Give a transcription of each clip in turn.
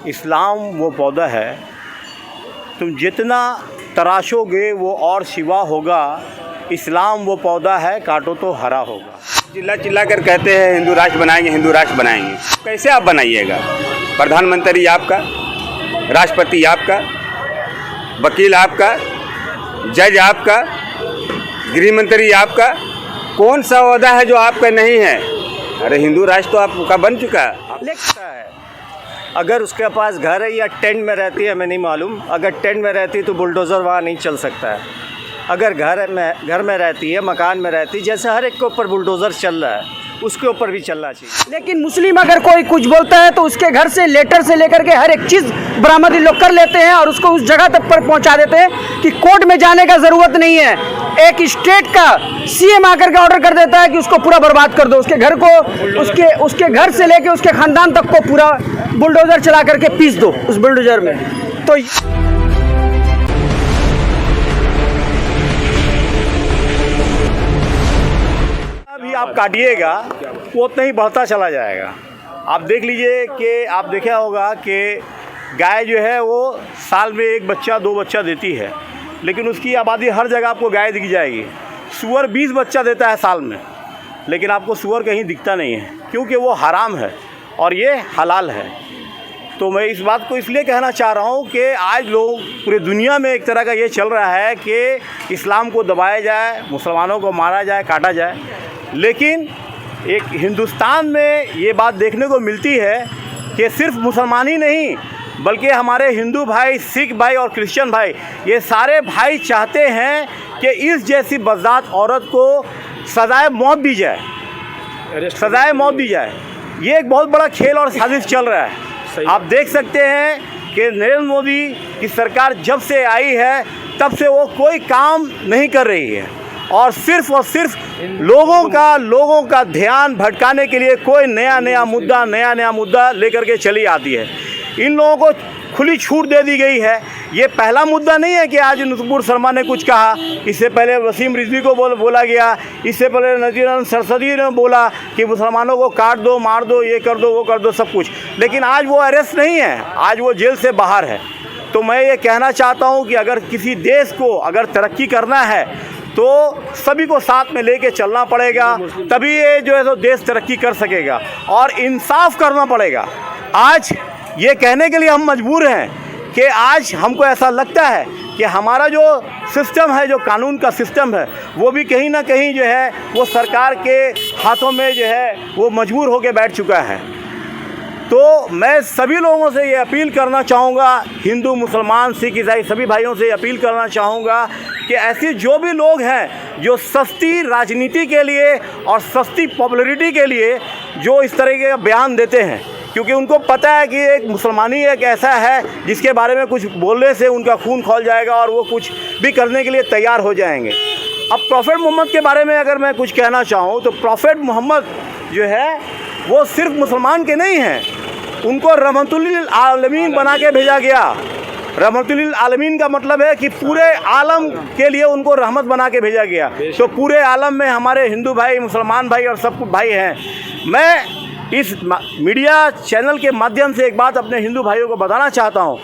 इस्लाम वो पौधा है, तुम जितना तराशोगे वो और शिवा होगा। इस्लाम वो पौधा है, काटो तो हरा होगा। चिल्ला चिल्ला कर कहते हैं हिंदू राष्ट्र बनाएंगे, हिंदू राष्ट्र बनाएंगे। कैसे आप बनाइएगा? प्रधानमंत्री आपका, राष्ट्रपति आपका, वकील आपका, जज आपका, गृह मंत्री आपका, कौन सा ओहदा है जो आपका नहीं है? अरे हिंदू राष्ट्र तो आपका बन चुका है। लिखता है अगर उसके पास घर है या टेंट में रहती है, हमें नहीं मालूम। अगर टेंट में रहती है तो बुलडोज़र वहाँ नहीं चल सकता है। अगर घर में रहती है, मकान में रहती है, जैसे हर एक के ऊपर बुलडोज़र चल रहा है, उसके ऊपर भी चलना चाहिए। लेकिन मुस्लिम अगर कोई कुछ बोलता है तो उसके घर से लेटर से लेकर के हर एक चीज़ बरामद लोग कर लेते हैं और उसको उस जगह तक पर पहुंचा देते हैं कि कोर्ट में जाने का ज़रूरत नहीं है। एक स्टेट का सीएम आकर के ऑर्डर कर देता है कि उसको पूरा बर्बाद कर दो, उसके घर को, उसके घर से लेके उसके ख़ानदान तक को पूरा बुलडोज़र चला करके पीस दो उस बुलडोज़र में। तो अभी आप काटिएगा वो उतना ही बढ़ता चला जाएगा। आप देख लीजिए कि आप देखा होगा कि गाय जो है वो साल में 1 बच्चा 2 बच्चा देती है, लेकिन उसकी आबादी हर जगह आपको गाय दिख जाएगी। सूअर 20 बच्चा देता है साल में, लेकिन आपको सूअर कहीं दिखता नहीं है, क्योंकि वो हराम है और ये हलाल है। तो मैं इस बात को इसलिए कहना चाह रहा हूँ कि आज लोग पूरे दुनिया में एक तरह का ये चल रहा है कि इस्लाम को दबाया जाए, मुसलमानों को मारा जाए, काटा जाए। लेकिन एक हिंदुस्तान में ये बात देखने को मिलती है कि सिर्फ मुसलमान ही नहीं, बल्कि हमारे हिंदू भाई, सिख भाई और क्रिश्चियन भाई, ये सारे भाई चाहते हैं कि इस जैसी बज़ात औरत को सज़ाए मौत दी जाए, सज़ाए मौत दी जाए। ये एक बहुत बड़ा खेल और साजिश चल रहा है। आप देख सकते हैं कि नरेंद्र मोदी की सरकार जब से आई है तब से वो कोई काम नहीं कर रही है और सिर्फ लोगों का ध्यान भटकाने के लिए कोई नया नया मुद्दा लेकर के चली आती है। इन लोगों को खुली छूट दे दी गई है। ये पहला मुद्दा नहीं है कि आज नुपुर शर्मा ने कुछ कहा, इससे पहले वसीम रिजवी को बोला गया, इससे पहले नज़ीर सरसदी ने बोला कि मुसलमानों को काट दो, मार दो, ये कर दो, वो कर दो, सब कुछ। लेकिन आज वो अरेस्ट नहीं है, आज वो जेल से बाहर है। तो मैं ये कहना चाहता हूँ कि अगर किसी देश को अगर तरक्की करना है तो सभी को साथ में लेके चलना पड़ेगा, तभी ये जो है तो देश तरक्की कर सकेगा और इंसाफ करना पड़ेगा। आज ये कहने के लिए हम मजबूर हैं कि आज हमको ऐसा लगता है कि हमारा जो सिस्टम है, जो कानून का सिस्टम है, वो भी कहीं ना कहीं जो है वो सरकार के हाथों में जो है वो मजबूर होकर बैठ चुका है। तो मैं सभी लोगों से ये अपील करना चाहूँगा, हिंदू, मुसलमान, सिख, ईसाई सभी भाइयों से अपील करना चाहूँगा कि ऐसी जो भी लोग हैं जो सस्ती राजनीति के लिए और सस्ती पॉपुलैरिटी के लिए जो इस तरह के बयान देते हैं, क्योंकि उनको पता है कि एक मुसलमानी एक ऐसा है जिसके बारे में कुछ बोलने से उनका खून खौल जाएगा और वो कुछ भी करने के लिए तैयार हो जाएंगे। अब प्रॉफेट मोहम्मद के बारे में अगर मैं कुछ कहना चाहूँ तो प्रॉफेट मोहम्मद जो है वो सिर्फ मुसलमान के नहीं हैं, उनको रहमतुल आलमीन बना के भेजा गया। रहमतुल आलमीन का मतलब है कि पूरे आलम के लिए उनको रहमत बना के भेजा गया। तो पूरे आलम में हमारे हिंदू भाई, मुसलमान भाई और सब भाई हैं। मैं इस मीडिया चैनल के माध्यम से एक बात अपने हिंदू भाइयों को बताना चाहता हूँ।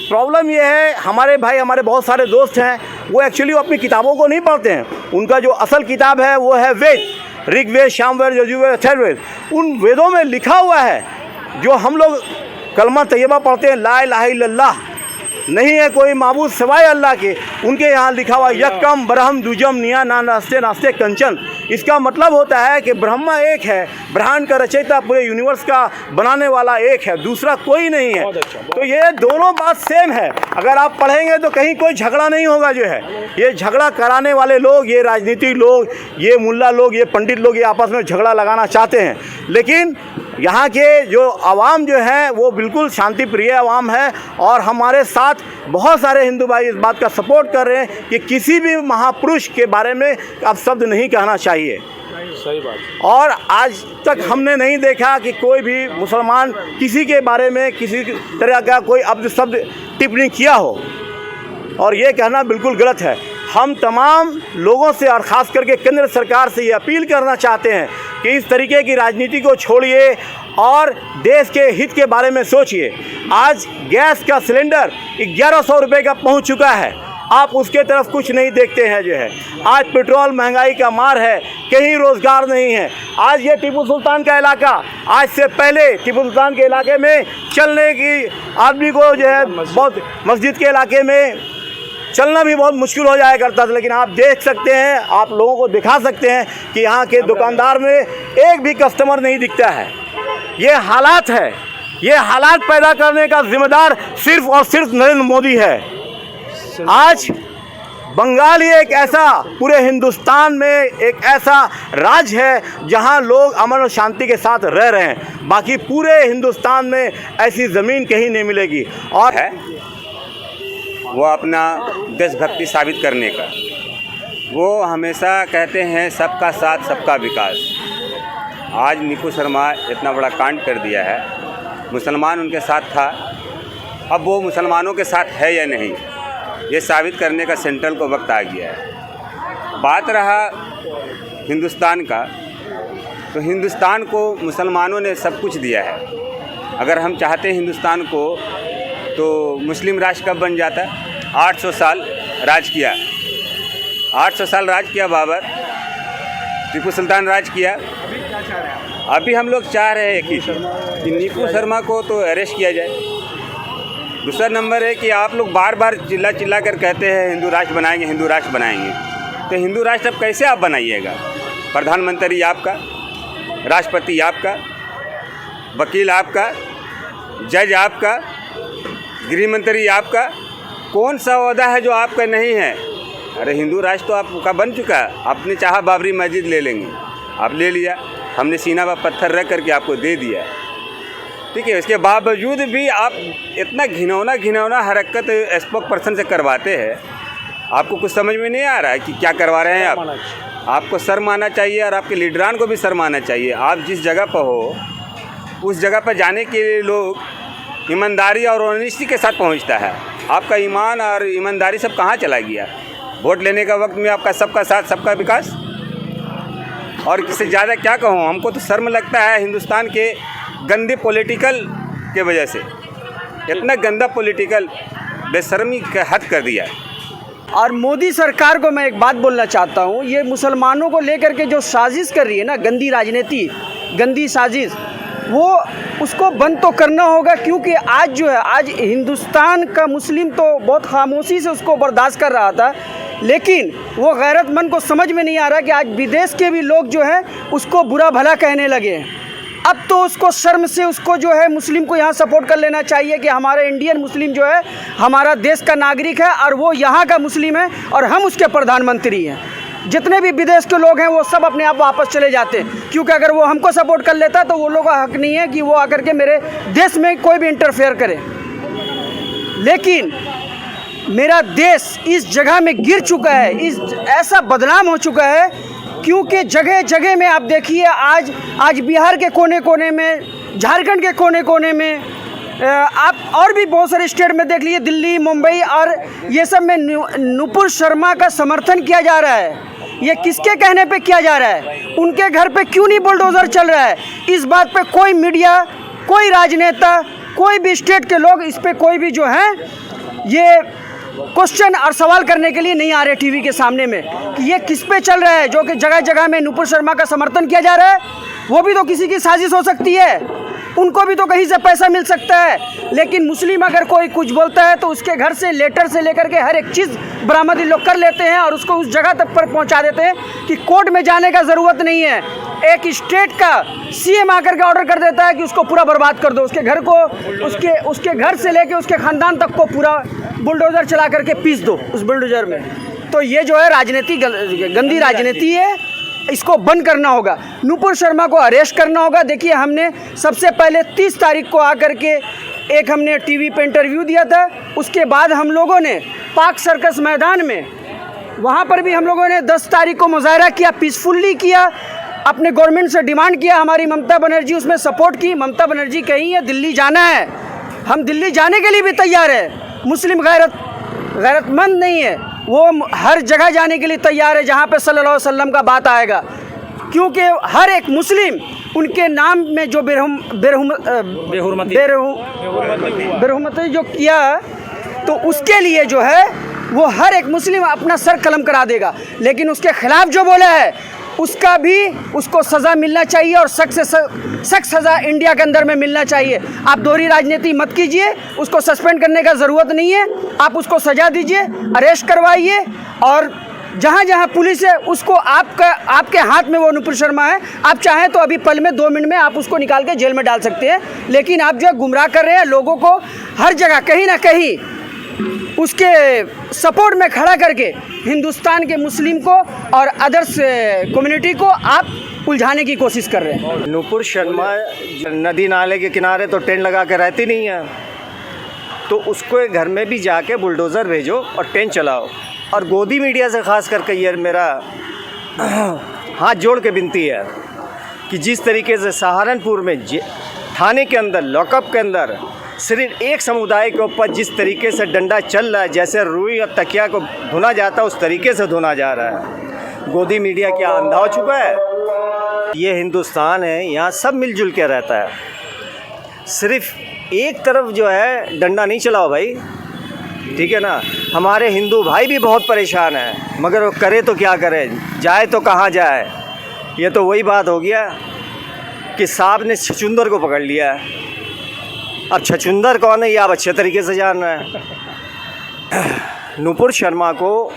प्रॉब्लम ये है, हमारे भाई, हमारे बहुत सारे दोस्त हैं, वो एक्चुअली अपनी किताबों को नहीं पढ़ते हैं। उनका जो असल किताब है वो है वेद, ऋग्वेद, सामवेद, यजुर्वेद, अथर्ववेद। उन वेदों में लिखा हुआ है, जो हम लोग कलमा तैयबा पढ़ते हैं, ला इलाहा इल्लल्लाह, नहीं है कोई माबूद सिवाय अल्लाह के, उनके यहाँ लिखा हुआ यक्कम ब्रह्म दुजम निया ना नास्ते नास्ते कंचन। इसका मतलब होता है कि ब्रह्मा एक है, ब्रह्मांड का रचयिता, पूरे यूनिवर्स का बनाने वाला एक है, दूसरा कोई नहीं है। तो ये दोनों बात सेम है। अगर आप पढ़ेंगे तो कहीं कोई झगड़ा नहीं होगा। जो है ये झगड़ा कराने वाले लोग, ये राजनीतिक लोग, ये मुल्ला लोग, ये पंडित लोग, ये आपस में झगड़ा लगाना चाहते हैं। लेकिन यहाँ के जो आवाम जो है वो बिल्कुल शांति प्रिय आवाम है और हमारे साथ बहुत सारे हिंदू भाई इस बात का सपोर्ट कर रहे हैं कि किसी भी महापुरुष के बारे में अब शब्द नहीं कहना चाहिए। सही बात। और आज तक हमने नहीं देखा कि कोई भी मुसलमान किसी के बारे में किसी तरह का कोई अब शब्द टिप्पणी किया हो, और ये कहना बिल्कुल गलत है। हम तमाम लोगों से और ख़ास करके केंद्र सरकार से ये अपील करना चाहते हैं कि इस तरीके की राजनीति को छोड़िए और देश के हित के बारे में सोचिए। आज गैस का सिलेंडर 1100 रुपये का पहुंच चुका है, आप उसके तरफ कुछ नहीं देखते हैं जो है। आज पेट्रोल महंगाई का मार है, कहीं रोज़गार नहीं है। आज ये टीपू सुल्तान का इलाका, आज से पहले टीपू सुल्तान के इलाके में चलने की आदमी को जो है बहुत, मस्जिद के इलाके में चलना भी बहुत मुश्किल हो जाया करता था। लेकिन आप देख सकते हैं, आप लोगों को दिखा सकते हैं कि यहाँ के दुकानदार में एक भी कस्टमर नहीं दिखता है। ये हालात है, ये हालात पैदा करने का जिम्मेदार सिर्फ और सिर्फ नरेंद्र मोदी है। आज बंगाल ही एक ऐसा, पूरे हिंदुस्तान में एक ऐसा राज्य है जहां लोग अमन और शांति के साथ रह रहे हैं। बाकी पूरे हिंदुस्तान में ऐसी ज़मीन कहीं नहीं मिलेगी। और है वो अपना देशभक्ति साबित करने का। वो हमेशा कहते हैं सबका साथ सबका विकास। आज नीपू शर्मा इतना बड़ा कांड कर दिया है, मुसलमान उनके साथ था, अब वो मुसलमानों के साथ है या नहीं, ये साबित करने का सेंट्रल को वक्त आ गया है। बात रहा हिंदुस्तान का, तो हिंदुस्तान को मुसलमानों ने सब कुछ दिया है। अगर हम चाहते हैं हिंदुस्तान को, तो मुस्लिम राष्ट्र कब बन जाता? 800 साल राज किया, 800 साल राज किया बाबर, टीपू सुल्तान राज किया। अभी हम लोग चाह रहे हैं कि नीपू शर्मा को तो अरेस्ट किया जाए। दूसरा नंबर है कि आप लोग बार बार चिल्ला कर कहते हैं हिंदू राष्ट्र बनाएंगे, हिंदू राष्ट्र बनाएंगे। तो हिंदू राष्ट्र अब कैसे आप बनाइएगा? प्रधानमंत्री आपका, राष्ट्रपति आपका, वकील आपका, जज आपका, गृह मंत्री आपका, कौन सा ओहदा है जो आपका नहीं है? अरे हिंदू राष्ट्र तो आपका बन चुका है। आपने चाहा बाबरी मस्जिद ले लेंगे, आप ले लिया, हमने सीना पर पत्थर रख करके आपको दे दिया, ठीक है। इसके बावजूद भी आप इतना घिनौना हरकत स्पोक पर्सन से करवाते हैं। आपको कुछ समझ में नहीं आ रहा है कि क्या करवा रहे हैं आप। आपको शर्म आना चाहिए और आपके लीडरान को भी शर्म आना चाहिए। आप जिस जगह पर हो, उस जगह पर जाने के लिए लोग ईमानदारी और ऑनेस्टी के साथ पहुंचता है। आपका ईमान और ईमानदारी सब कहाँ चला गया? वोट लेने का वक्त में आपका सबका साथ सबका विकास, और इससे ज़्यादा क्या कहूँ। हमको तो शर्म लगता है हिंदुस्तान के गंदे पॉलिटिकल के वजह से। इतना गंदा पॉलिटिकल बेशर्मी का हद कर दिया है। और मोदी सरकार को मैं एक बात बोलना चाहता हूँ, ये मुसलमानों को लेकर के जो साजिश कर रही है ना, गंदी राजनीति, गंदी साजिश, वो उसको बंद तो करना होगा। क्योंकि आज जो है, आज हिंदुस्तान का मुस्लिम तो बहुत खामोशी से उसको बर्दाश्त कर रहा था, लेकिन वो गैरतमंद को समझ में नहीं आ रहा कि आज विदेश के भी लोग जो है उसको बुरा भला कहने लगे। अब तो उसको शर्म से उसको जो है मुस्लिम को यहाँ सपोर्ट कर लेना चाहिए कि हमारा इंडियन मुस्लिम जो है हमारा देश का नागरिक है और वो यहाँ का मुस्लिम है और हम उसके प्रधानमंत्री हैं। जितने भी विदेश के लोग हैं वो सब अपने आप वापस चले जाते हैं, क्योंकि अगर वो हमको सपोर्ट कर लेता तो वो लोगों का हक नहीं है कि वो आकर के मेरे देश में कोई भी इंटरफेयर करे। लेकिन मेरा देश इस जगह में गिर चुका है, इस ऐसा बदनाम हो चुका है, क्योंकि जगह जगह में आप देखिए, आज बिहार के कोने कोने में, झारखंड के कोने कोने में, आप और भी बहुत सारे स्टेट में देख लीजिए, दिल्ली, मुंबई और ये सब में नुपुर शर्मा का समर्थन किया जा रहा है। ये किसके कहने पे किया जा रहा है? उनके घर पे क्यों नहीं बुलडोज़र चल रहा है? इस बात पे कोई मीडिया, कोई राजनेता, कोई भी स्टेट के लोग इस पे कोई भी जो है ये क्वेश्चन और सवाल करने के लिए नहीं आ रहे टीवी के सामने में कि ये किस पे चल रहा है, जो कि जगह जगह में नुपुर शर्मा का समर्थन किया जा रहा है। वो भी तो किसी की साजिश हो सकती है, उनको भी तो कहीं से पैसा मिल सकता है। लेकिन मुस्लिम अगर कोई कुछ बोलता है तो उसके घर से लेटर से लेकर के हर एक चीज़ बरामद लोग कर लेते हैं और उसको उस जगह तक पर पहुंचा देते हैं कि कोर्ट में जाने का ज़रूरत नहीं है। एक स्टेट का सीएम आकर के ऑर्डर कर देता है कि उसको पूरा बर्बाद कर दो, उसके घर को, उसके घर से लेके उसके ख़ानदान तक को पूरा बुलडोज़र चला करके पीस दो उस बुलडोज़र में। तो ये जो है राजनीति, गंदी राजनीति है, इसको बंद करना होगा। नुपुर शर्मा को अरेस्ट करना होगा। देखिए, हमने सबसे पहले 30 तारीख को आकर के एक हमने टीवी पे इंटरव्यू दिया था। उसके बाद हम लोगों ने पार्क सर्कस मैदान में, वहाँ पर भी हम लोगों ने 10 तारीख को मुजाहरा किया, पीसफुल्ली किया, अपने गवर्नमेंट से डिमांड किया। हमारी ममता बनर्जी उसमें सपोर्ट की। ममता बनर्जी कही है दिल्ली जाना है, हम दिल्ली जाने के लिए भी तैयार है। मुस्लिम गैरतमंद नहीं है, वो हर जगह जाने के लिए तैयार है जहाँ पे सल्लल्लाहु अलैहि वसल्लम का बात आएगा। क्योंकि हर एक मुस्लिम उनके नाम में जो बेरहमती जो किया, तो उसके लिए जो है वो हर एक मुस्लिम अपना सर कलम करा देगा। लेकिन उसके खिलाफ जो बोला है उसका भी उसको सज़ा मिलना चाहिए, और सख्त से सख्त सज़ा इंडिया के अंदर में मिलना चाहिए। आप दोहरी राजनीति मत कीजिए, उसको सस्पेंड करने का ज़रूरत नहीं है, आप उसको सज़ा दीजिए, अरेस्ट करवाइए, और जहाँ जहाँ पुलिस है उसको आपके हाथ में वो नुपुर शर्मा है, आप चाहें तो अभी पल में 2 मिनट में आप उसको निकाल के जेल में डाल सकते हैं। लेकिन आप जो गुमराह कर रहे हैं लोगों को, हर जगह कहीं ना कहीं उसके सपोर्ट में खड़ा करके हिंदुस्तान के मुस्लिम को और अदर्स कम्युनिटी को आप उलझाने की कोशिश कर रहे हैं। नुपुर शर्मा नदी नाले के किनारे तो टेंट लगा के रहती नहीं है, तो उसको घर में भी जाके बुलडोज़र भेजो और टेंट चलाओ। और गोदी मीडिया से ख़ास करके ये मेरा हाथ जोड़ के विनती है कि जिस तरीके से सहारनपुर में थाने के अंदर, लॉकअप के अंदर सिर्फ एक समुदाय के ऊपर जिस तरीके से डंडा चल रहा है, जैसे रुई और तकिया को धुना जाता है उस तरीके से धुना जा रहा है। गोदी मीडिया क्या अंधा हो चुका है? ये हिंदुस्तान है, यहाँ सब मिलजुल के रहता है। सिर्फ एक तरफ जो है डंडा नहीं चलाओ भाई, ठीक है ना। हमारे हिंदू भाई भी बहुत परेशान हैं, मगर वो करे तो क्या करे, जाए तो कहाँ जाए। ये तो वही बात हो गया कि सांप ने छछूंदर को पकड़ लिया है। अब छछूंदर कौन है ये आप अच्छे तरीके से जान रहे हैं। नुपुर शर्मा को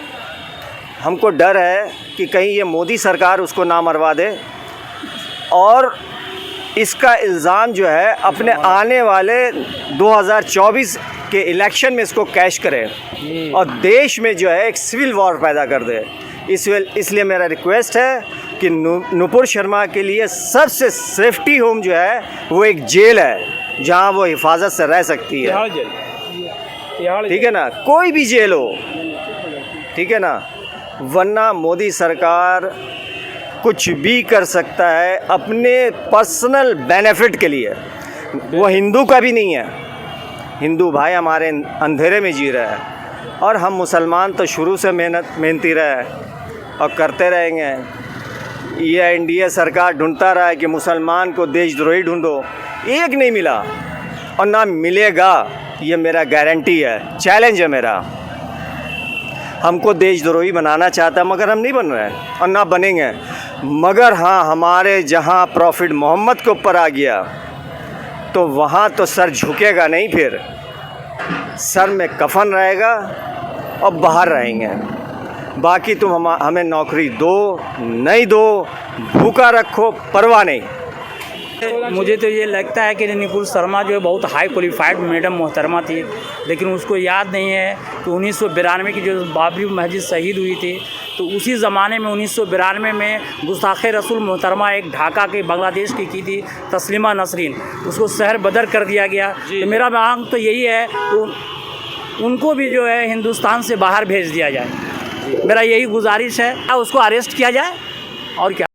हमको डर है कि कहीं ये मोदी सरकार उसको ना मरवा दे, और इसका इल्ज़ाम जो है अपने आने वाले 2024 के इलेक्शन में इसको कैश करे और देश में जो है एक सिविल वॉर पैदा कर दे। इसलिए मेरा रिक्वेस्ट है कि नुपुर शर्मा के लिए सबसे सेफ्टी होम जो है वो एक जेल है, जहाँ वो हिफाजत से रह सकती है, ठीक है ना। कोई भी जेल हो, ठीक है ना, वरना मोदी सरकार कुछ भी कर सकता है अपने पर्सनल बेनिफिट के लिए। वो हिंदू का भी नहीं है, हिंदू भाई हमारे अंधेरे में जी रहा है, और हम मुसलमान तो शुरू से मेहनती रहे और करते रहेंगे। ये एनडीए सरकार ढूंढता रहा है कि मुसलमान को देशद्रोही ढूंढो, एक नहीं मिला और ना मिलेगा, ये मेरा गारंटी है, चैलेंज है मेरा। हमको देशद्रोही बनाना चाहता है मगर हम नहीं बन रहे हैं और ना बनेंगे। मगर हाँ, हमारे जहाँ प्रॉफिट मोहम्मद के ऊपर आ गया तो वहाँ तो सर झुकेगा नहीं, फिर सर में कफन रहेगा और बाहर रहेंगे। बाकी तुम हमें नौकरी दो नहीं दो, भूखा रखो, परवाह नहीं। मुझे तो ये लगता है कि नुपुर शर्मा जो है बहुत हाई क्वालिफाइड मैडम मोहतरमा थी, लेकिन उसको याद नहीं है कि 1992 की जो बाबरी मस्जिद शहीद हुई थी, तो उसी ज़माने में 1992 में गुस्ताखे रसूल मोहतरमा एक ढाका के बांग्लादेश की थी तस्लीमा नसरीन, उसको शहर बदर कर दिया गया। तो मेरा मांग तो यही है तो उनको भी जो है हिंदुस्तान से बाहर भेज दिया जाए, मेरा यही गुजारिश है, उसको अरेस्ट किया जाए और क्या।